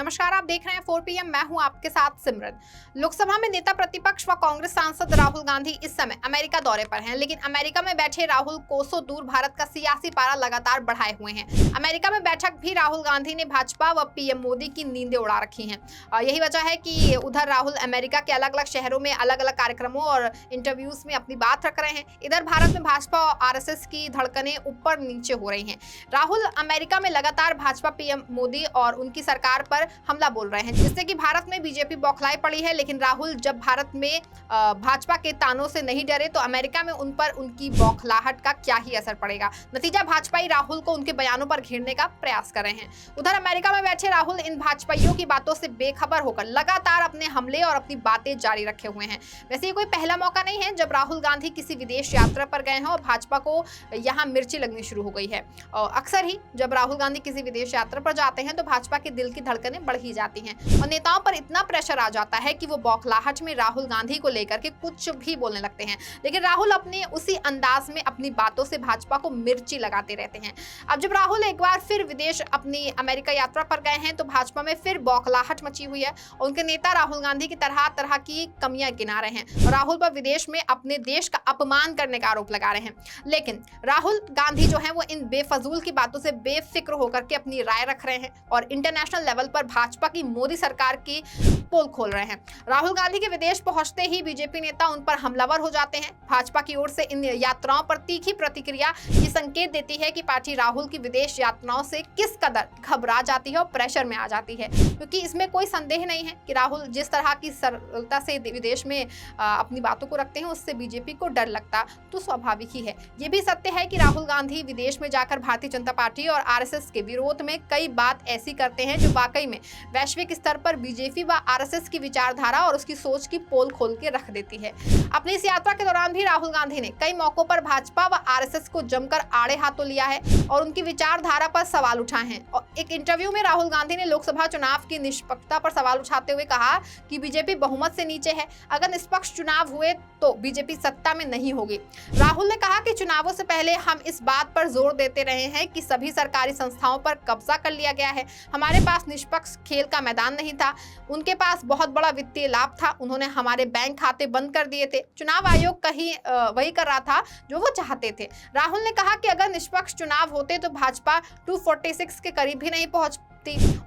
नमस्कार, आप देख रहे हैं 4 PM। मैं हूं आपके साथ सिमरन। लोकसभा में नेता प्रतिपक्ष व कांग्रेस सांसद राहुल गांधी इस समय अमेरिका दौरे पर हैं, लेकिन अमेरिका में बैठे राहुल कोसों दूर भारत का सियासी पारा लगातार बढ़ाए हुए हैं। अमेरिका में बैठक भी राहुल गांधी ने भाजपा व पीएम मोदी की नींदें उड़ा रखी हैं। यही वजह है कि उधर राहुल अमेरिका के अलग अलग शहरों में अलग अलग कार्यक्रमों और इंटरव्यूज में अपनी बात रख रहे हैं। इधर भारत में भाजपा और आरएसएस की धड़कनें ऊपर नीचे हो रही हैं। राहुल अमेरिका में लगातार भाजपा, पीएम मोदी और उनकी सरकार पर हमला बोल रहे हैं, जिससे कि भारत में बीजेपी बौखलाई पड़ी है। लेकिन राहुल जब भारत में भाजपा के तानों से नहीं डरे तो अमेरिका में उन पर उनकी बौखलाहट का क्या ही असर पड़ेगा। नतीजा, भाजपाई राहुल को उनके बयानों पर घेरने का प्रयास कर रहे हैं। उधर अमेरिका में बैठे राहुल इन भाजपाइयों की बातों से बेखबर होकर लगातार अपने हमले और अपनी बातें जारी रखे हुए हैं। वैसे ये कोई पहला मौका नहीं है जब राहुल गांधी किसी विदेश यात्रा पर गए हैं और भाजपा को यहाँ मिर्ची लगनी शुरू हो गई है। और अक्सर ही जब राहुल गांधी किसी विदेश यात्रा पर जाते हैं तो भाजपा के दिल की धड़कनें बढ़ ही जाती हैं और नेताओं पर इतना प्रेशर आ जाता है कि वो बौखलाहट में राहुल गांधी को लेकर के कुछ भी बोलने लगते हैं। लेकिन राहुल अपने उसी अंदाज में अपनी बातों से भाजपा को मिर्ची लगाते रहते हैं। अब जब राहुल एक बार फिर विदेश अपनी अमेरिका यात्रा पर गए हैं तो भाजपा में फिर बौखलाहट मची हुई है और उनके नेता राहुल गांधी की तरह तरह की कमियां गिना रहे हैं और राहुल पर विदेश में अपने देश का अपमान करने का आरोप लगा रहे हैं। लेकिन राहुल गांधी जो है वो इन बेफजूल की बातों से बेफिक्र होकर के अपनी राय रख रहे हैं और इंटरनेशनल लेवल पर भाजपा की मोदी सरकार की पोल खोल रहे हैं। राहुल गांधी के विदेश पहुंचते ही बीजेपी नेता उन पर हमलावर हो जाते हैं। भाजपा की ओर से इन यात्राओं पर तीखी प्रतिक्रिया ये संकेत देती है कि पार्टी राहुल की विदेश यात्राओं से किस कदर घबरा जाती है और प्रेशर में आ जाती है, क्योंकि इसमें कोई संदेह नहीं है कि राहुल जिस तरह की सरलता से विदेश में अपनी बातों को रखते हैं उससे बीजेपी को डर लगता तो स्वाभाविक ही है। ये भी सत्य है कि राहुल गांधी विदेश में जाकर भारतीय जनता पार्टी और आरएसएस के विरोध में कई बात ऐसी करते हैं जो वाकई में वैश्विक स्तर पर बीजेपी व आरएसएस की विचारधारा और उसकी सोच की पोल खोल के रख देती है। अपनी इस यात्रा के दौरान भी राहुल गांधी ने कई मौकों पर भाजपा व आरएसएस को जमकर आड़े हाथों लिया है और उनकी विचारधारा पर सवाल उठाए हैं। और एक इंटरव्यू में राहुल गांधी ने लोकसभा चुनाव की निष्पक्षता पर सवाल उठाते हुए कहा कि बीजेपी बहुमत से नीचे है, अगर निष्पक्ष चुनाव हुए तो बीजेपी सत्ता में नहीं होगी। राहुल ने कहा कि चुनावों से पहले हम इस बात पर जोर देते रहे हैं कि सभी सरकारी संस्थाओं पर कब्जा कर लिया गया है, हमारे पास निष्पक्ष खेल का मैदान नहीं था, उनके पास बहुत बड़ा वित्तीय लाभ था, उन्होंने हमारे बैंक खाते बंद कर दिए थे, चुनाव आयोग कहीं वही कर रहा था जो वो चाहते थे। राहुल ने कहा कि अगर निष्पक्ष चुनाव होते तो भाजपा 246 के करीब भी नहीं पहुंचती।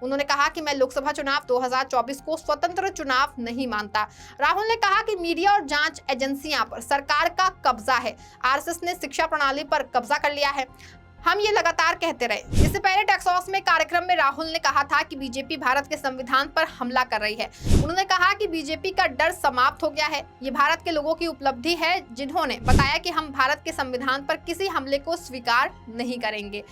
उन्होंने कहा कि मैं लोकसभा चुनाव 2024 को स्वतंत्र चुनाव नहीं मानता। राहुल ने कहा कि मीडिया और जांच एजेंसियां पर सरकार का कब्जा है, आरएसएस ने शिक्षा प्रणाली पर कब्जा कर लिया है, हम ये लगातार कहते रहे। इससे पहले टेक्सास में कार्यक्रम में राहुल ने कहा था कि बीजेपी भारत के संविधान पर हमला कर रही है। उन्होंने कहा कि बीजेपी का डर समाप्त हो गया है, ये भारत के लोगों की उपलब्धि है जिन्होंने बताया कि हम भारत के संविधान पर किसी हमले को स्वीकार नहीं करेंगे।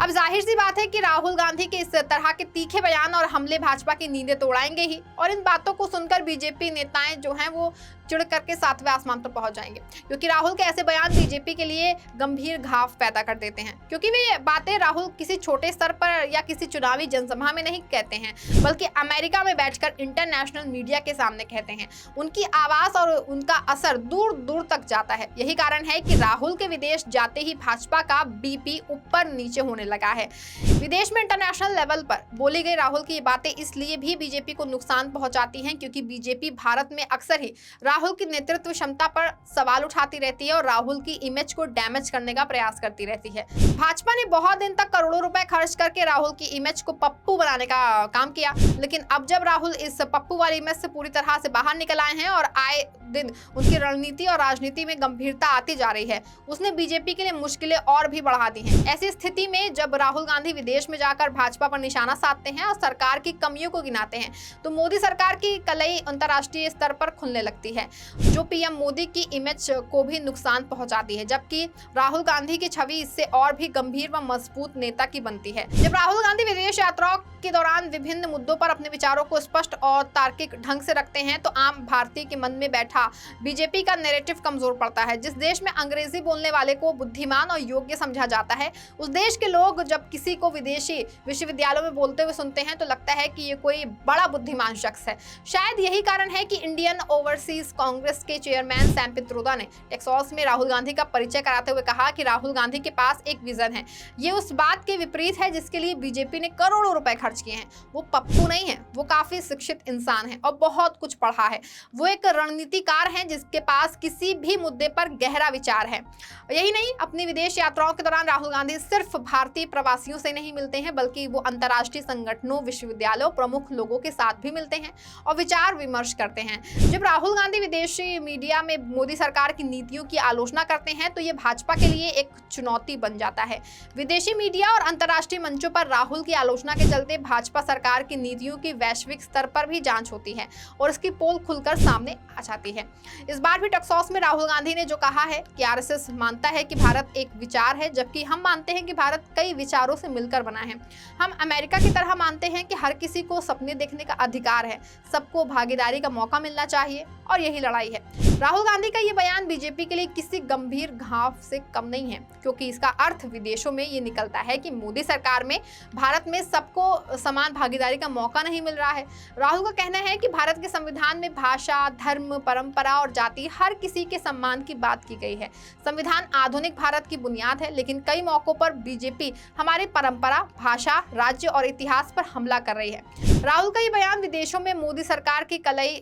अब जाहिर सी बात है कि राहुल गांधी के इस तरह के तीखे बयान और हमले भाजपा की नींदें तोड़ाएंगे ही और इन बातों को सुनकर बीजेपी नेताएं जो हैं वो चिढ़ करके 7वें आसमान पर पहुंच जाएंगे, क्योंकि राहुल के ऐसे बयान बीजेपी के लिए गंभीर घाव पैदा कर देते हैं। क्योंकि वे बातें राहुल किसी छोटे स्तर पर या किसी चुनावी जनसभा में नहीं कहते हैं, बल्कि अमेरिका में बैठकर इंटरनेशनल मीडिया के सामने कहते हैं। उनकी आवाज और उनका असर दूर दूर तक जाता है। यही कारण है कि राहुल के विदेश जाते ही भाजपा का बीपी ऊपर नीचे होने लगा है। विदेश में इंटरनेशनल लेवल पर बोली गई राहुल की ये बातें इसलिए भी बीजेपी को नुकसान पहुंचाती हैं क्योंकि बीजेपी भारत में अक्सर ही राहुल की नेतृत्व क्षमता पर सवाल उठाती रहती है और राहुल की इमेज को डैमेज करने का प्रयास करती रहती है। भाजपा ने बहुत दिन तक करोड़ों रुपए खर्च करके राहुल की इमेज को पप्पू बनाने का काम किया, लेकिन अब जब राहुल इस पप्पू वाली इमेज से पूरी तरह से बाहर निकल आए हैं और आए दिन उनकी रणनीति और राजनीति में गंभीरता आती जा रही है, उसने बीजेपी के लिए मुश्किलें और भी बढ़ा दी हैं। ऐसी स्थिति में जब राहुल गांधी विदेश में जाकर भाजपा पर निशाना साधते हैं और सरकार की कमियों को गिनाते हैं तो मोदी सरकार की कलई अंतर्राष्ट्रीय स्तर पर खुलने लगती है, जो पीएम मोदी की इमेज को भी नुकसान पहुंचाती है, जबकि राहुल गांधी की छवि इससे और भी गंभीर व मजबूत नेता की बनती है। जब राहुल गांधी विदेश यात्राओं के दौरान विभिन्न मुद्दों पर अपने विचारों को स्पष्ट और तार्किक ढंग से रखते हैं तो आम भारतीय के मन में बैठा बीजेपी का नैरेटिव कमजोर पड़ता है। जिस देश में अंग्रेजी बोलने वाले को बुद्धिमान और योग्य समझा जाता है, उस देश के लोग लोग जब किसी को विदेशी विश्वविद्यालयों में बोलते हुए सुनते हैं तो लगता है कि ये कोई बड़ा बुद्धिमान शख्स है। शायद यही कारण है कि इंडियन ओवरसीज कांग्रेस के चेयरमैन सैम पित्रोदा ने टेक्सास में राहुल गांधी का परिचय कराते हुए कहा कि राहुल गांधी के पास एक विजन है। ये उस बात के विपरीत है जिसके लिए बीजेपी ने करोड़ों रुपए खर्च किए हैं। वो पप्पू नहीं है, वो काफी शिक्षित इंसान है और बहुत कुछ पढ़ा है। वो एक रणनीतिकार है जिसके पास किसी भी मुद्दे पर गहरा विचार है। यही नहीं, अपनी विदेश यात्राओं के दौरान राहुल गांधी सिर्फ भारतीय प्रवासियों से नहीं मिलते हैं, बल्कि वो अंतर्राष्ट्रीय संगठनों, विश्वविद्यालयों, प्रमुख लोगों के साथ भी मिलते हैं और विचार विमर्श करते हैं। जब राहुल गांधी विदेशी मीडिया में मोदी सरकार की नीतियों की आलोचना करते हैं तो ये भाजपा के लिए एक चुनौती बन जाता है। विदेशी मीडिया और अंतर्राष्ट्रीय मंचों पर राहुल की आलोचना के चलते भाजपा सरकार की नीतियों की वैश्विक स्तर पर भी जांच होती है और इसकी पोल खुलकर सामने आ जाती है। इस बार भी टेक्सास में राहुल गांधी ने जो कहा है कि आरएसएस मानता है कि भारत एक विचार है, जबकि हम मानते हैं कि भारत कई विचारों से मिलकर बना है। हम अमेरिका की तरह मानते हैं कि हर किसी को सपने देखने का अधिकार है, सबको भागीदारी का मौका मिलना चाहिए और यही लड़ाई है। राहुल गांधी का ये बयान बीजेपी के लिए किसी गंभीर घाव से कम नहीं है, क्योंकि इसका अर्थ विदेशों में ये निकलता है कि मोदी सरकार में भारत में सबको समान भागीदारी का मौका नहीं मिल रहा है। राहुल का कहना है कि भारत के संविधान में भाषा, धर्म, परंपरा और जाति हर किसी के सम्मान की बात की गई है। संविधान आधुनिक भारत की बुनियाद है, लेकिन कई मौकों पर बीजेपी हमारी परंपरा, भाषा, राज्य और इतिहास पर हमला कर रही है। राहुल का ये बयान विदेशों में मोदी सरकार की कलई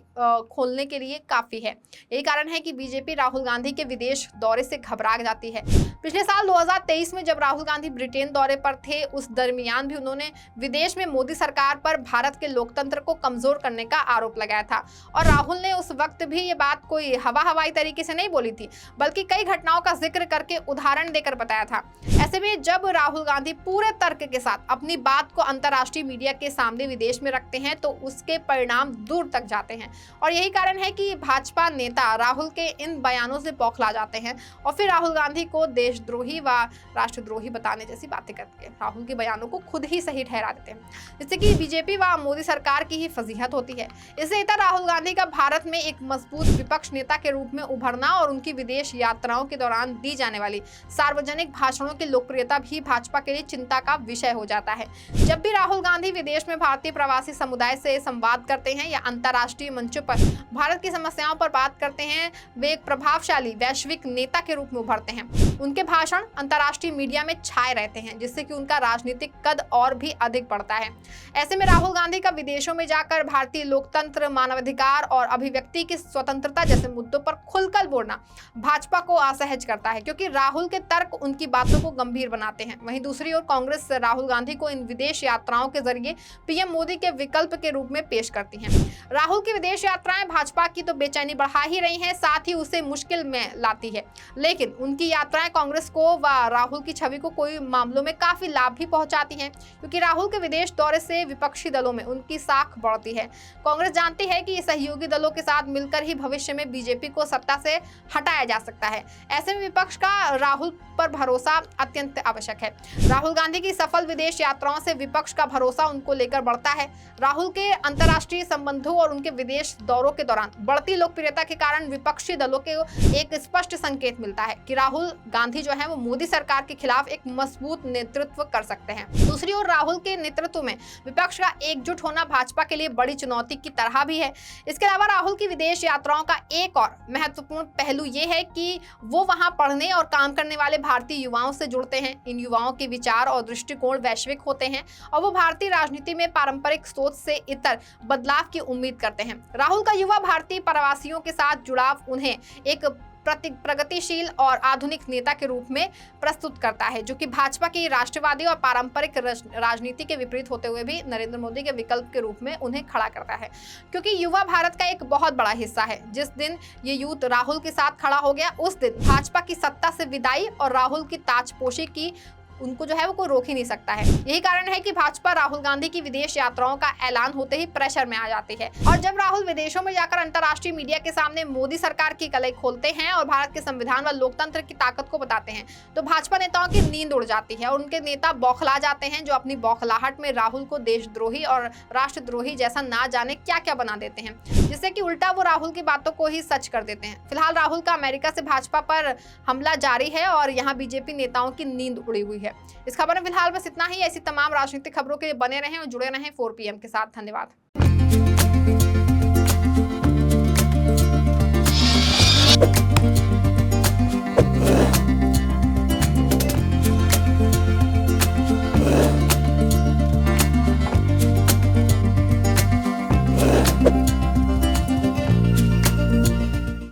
खोलने के लिए काफी है। यही कारण है कि बीजेपी राहुल गांधी के विदेश दौरे से घबरा जाती है। पिछले साल 2023 में जब राहुल गांधी ब्रिटेन दौरे पर थे, उस दरमियान भी उन्होंने विदेश में मोदी सरकार पर भारत के लोकतंत्र को कमजोर करने का आरोप लगाया था और राहुल ने उस वक्त भी ये बात कोई हवाई तरीके से नहीं बोली थी, बल्कि कई घटनाओं का जिक्र करके उदाहरण देकर बताया था। ऐसे में जब राहुल गांधी पूरे तर्क के साथ अपनी बात को अंतर्राष्ट्रीय मीडिया के सामने विदेश में रखते हैं तो उसके परिणाम दूर तक जाते हैं और यही कारण है कि भाजपा नेता राहुल के इन बयानों से बौखला जाते हैं और फिर राहुल गांधी को देशद्रोही व राष्ट्रद्रोही बताने जैसी बातें करके राहुल के बयानों को खुद ही सही ठहरा देते हैं, जिससे कि बीजेपी व मोदी सरकार की ही फजीहत होती है। इससे इतर राहुल गांधी का भारत में एक मजबूत विपक्ष नेता के रूप में उभरना और उनकी विदेश यात्राओं के दौरान दी जाने वाली सार्वजनिक भाषणों की लोकप्रियता भी भाजपा के लिए चिंता का विषय हो जाता है। जब भी राहुल गांधी विदेश में भारतीय प्रवासी समुदाय से संवाद करते हैं या अंतर्राष्ट्रीय मंचों पर भारत की समस्याओं पर बात करते हैं, वे एक प्रभावशाली वैश्विक नेता के रूप में उभरते हैं। उनके भाषण अंतर्राष्ट्रीय मीडिया में छाए रहते हैं, जिससे कि उनका राजनीतिक कद और भी अधिक बढ़ता है। ऐसे में राहुल गांधी का विदेशों में जाकर भारतीय लोकतंत्र, मानवाधिकार और अभिव्यक्ति की स्वतंत्रता जैसे मुद्दों पर खुलकर बोलना भाजपा को असहज करता है, क्योंकि राहुल के तर्क उनकी बातों को गंभीर बनाते हैं। वहीं दूसरी ओर कांग्रेस राहुल गांधी को इन विदेश यात्राओं के जरिए पीएम मोदी के विकल्प के रूप में पेश करती हैं। राहुल की विदेश यात्राएं भाजपा की तो बेचैनी बढ़ा ही रही हैं, साथ ही उसे मुश्किल में लाती है, लेकिन उनकी यात्राएं कांग्रेस को व राहुल की छवि को कोई मामलों में काफी लाभ भी पहुंचाती हैं, क्योंकि राहुल के विदेश दौरे से विपक्षी दलों में उनकी साख बढ़ती है। कांग्रेस जानती है कि सहयोगी दलों के साथ मिलकर ही भविष्य में बीजेपी को सत्ता से हटाया जा सकता है। ऐसे में विपक्ष का राहुल पर भरोसा अत्यंत आवश्यक है। राहुल गांधी की सफल विदेश यात्राओं से विपक्ष का भरोसा उनको लेकर बढ़ता है। राहुल के अंतर्राष्ट्रीय संबंधों और उनके विदेश दौरों के दौरान बढ़ती लोकप्रियता के कारण विपक्षी दलों के एक स्पष्ट संकेत मिलता है कि राहुल गांधी जो है वो मोदी सरकार के खिलाफ एक मजबूत नेतृत्व कर सकते हैं। दूसरी ओर राहुल के नेतृत्व में विपक्ष का एकजुट होना भाजपा के लिए बड़ी चुनौती की तरह भी है। इसके अलावा राहुल की विदेश यात्राओं का एक और महत्वपूर्ण पहलू ये है कि वो वहां पढ़ने और काम करने वाले भारतीय युवाओं से जुड़ते हैं। इन युवाओं के विचार और दृष्टिकोण वैश्विक होते हैं और वो भारतीय राजनीति में पारंपरिक सोच से इतर बदलाव की उम्मीद करते हैं। राहुल का युवा भारतीय प्रवासियों के साथ जुड़ाव उन्हें एक प्रगतिशील और आधुनिक नेता के रूप में प्रस्तुत करता है, जो कि भाजपा की राष्ट्रवादी और पारंपरिक राजनीति के विपरीत होते हुए भी नरेंद्र मोदी के विकल्प के रूप में उन्हें खड़ा करता है, क्योंकि युवा भारत का एक बहुत बड़ा हिस्सा है। जिस दिन ये यूथ राहुल के साथ खड़ा हो गया, उस दिन भाजपा की सत्ता से विदाई और राहुल की ताजपोशी की उनको जो है वो कोई रोक ही नहीं सकता है। यही कारण है कि भाजपा राहुल गांधी की विदेश यात्राओं का ऐलान होते ही प्रेशर में आ जाती है और जब राहुल विदेशों में जाकर अंतर्राष्ट्रीय मीडिया के सामने मोदी सरकार की कलई खोलते हैं और भारत के संविधान व लोकतंत्र की ताकत को बताते हैं, तो भाजपा नेताओं की नींद उड़ जाती है और उनके नेता बौखला जाते हैं, जो अपनी बौखलाहट में राहुल को देशद्रोही और राष्ट्रद्रोही जैसा ना जाने क्या क्या बना देते हैं। जिससे कि उल्टा वो राहुल की बातों को ही सच कर देते हैं। फिलहाल राहुल का अमेरिका से भाजपा पर हमला जारी है और यहाँ बीजेपी नेताओं की नींद उड़ी हुई है। इस खबर में फिलहाल बस इतना ही। ऐसी तमाम राजनीतिक खबरों के लिए बने रहें और जुड़े रहें 4 PM के साथ। धन्यवाद।